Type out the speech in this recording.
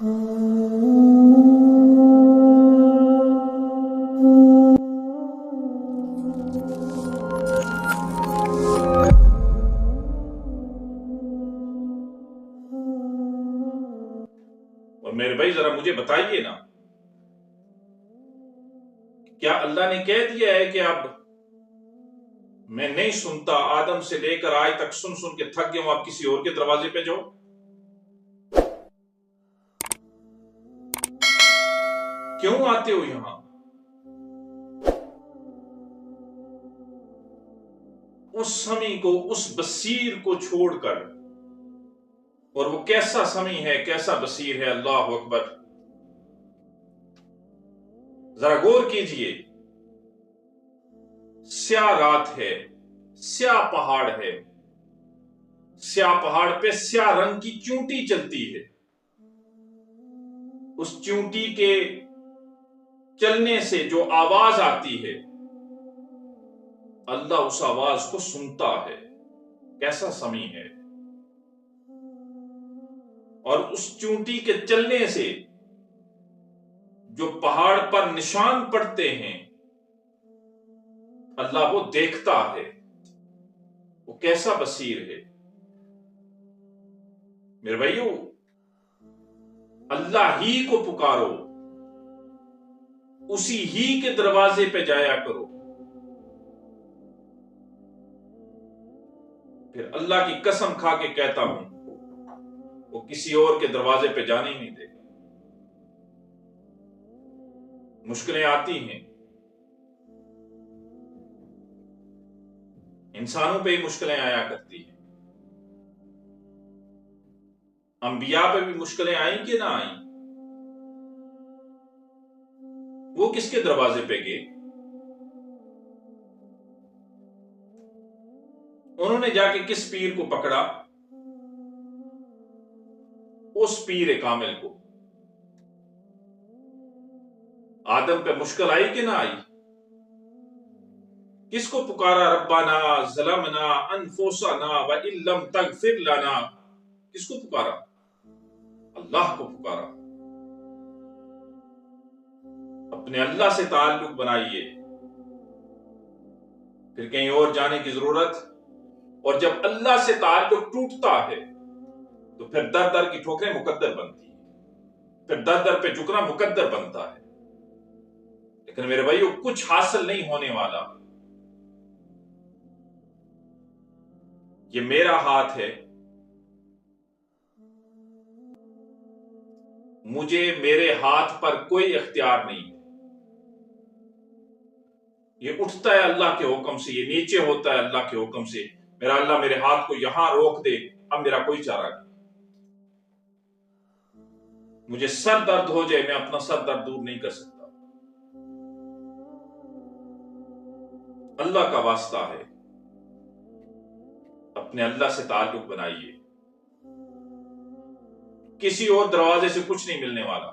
اور میرے بھائی ذرا مجھے بتائیے نا، کیا اللہ نے کہہ دیا ہے کہ اب میں نہیں سنتا، آدم سے لے کر آج تک سن سن کے تھک گیا ہوں، آپ کسی اور کے دروازے پہ جاؤ؟ کیوں آتے ہو یہاں؟ اس سمیع کو، اس بصیر کو چھوڑ کر، اور وہ کیسا سمیع ہے، کیسا بصیر ہے، اللہ اکبر! ذرا غور کیجئے، سیاہ رات ہے، سیاہ پہاڑ ہے، سیاہ پہاڑ پہ سیاہ رنگ کی چونٹی چلتی ہے، اس چونٹی کے چلنے سے جو آواز آتی ہے، اللہ اس آواز کو سنتا ہے، کیسا سمیع ہے! اور اس چونٹی کے چلنے سے جو پہاڑ پر نشان پڑتے ہیں، اللہ وہ دیکھتا ہے، وہ کیسا بصیر ہے! میرے بھائیو، اللہ ہی کو پکارو، اسی ہی کے دروازے پہ جایا کرو، پھر اللہ کی قسم کھا کے کہتا ہوں، وہ کسی اور کے دروازے پہ جانے ہی نہیں دے گا۔ مشکلیں آتی ہیں، انسانوں پہ ہی مشکلیں آیا کرتی ہیں، انبیاء پہ بھی مشکلیں آئیں کہ نہ آئیں؟ وہ کس کے دروازے پہ گئے؟ انہوں نے جا کے کس پیر کو پکڑا؟ اس پیر کامل کو۔ آدم پہ مشکل آئی کہ نہ آئی؟ کس کو پکارا؟ ربنا ظلمنا انفسنا وان لم تغفر لنا۔ کس کو پکارا؟ اللہ کو پکارا۔ اپنے اللہ سے تعلق بنائیے، پھر کہیں اور جانے کی ضرورت۔ اور جب اللہ سے تعلق ٹوٹتا ہے تو پھر در در کی ٹھوکریں مقدر بنتی ہیں، پھر در در پہ جھکنا مقدر بنتا ہے۔ لیکن میرے بھائیو، کچھ حاصل نہیں ہونے والا۔ یہ میرا ہاتھ ہے، مجھے میرے ہاتھ پر کوئی اختیار نہیں ہے۔ یہ اٹھتا ہے اللہ کے حکم سے، یہ نیچے ہوتا ہے اللہ کے حکم سے۔ میرا اللہ میرے ہاتھ کو یہاں روک دے، اب میرا کوئی چارہ نہیں۔ مجھے سر درد ہو جائے، میں اپنا سر درد دور نہیں کر سکتا۔ اللہ کا واسطہ ہے، اپنے اللہ سے تعلق بنائیے، کسی اور دروازے سے کچھ نہیں ملنے والا۔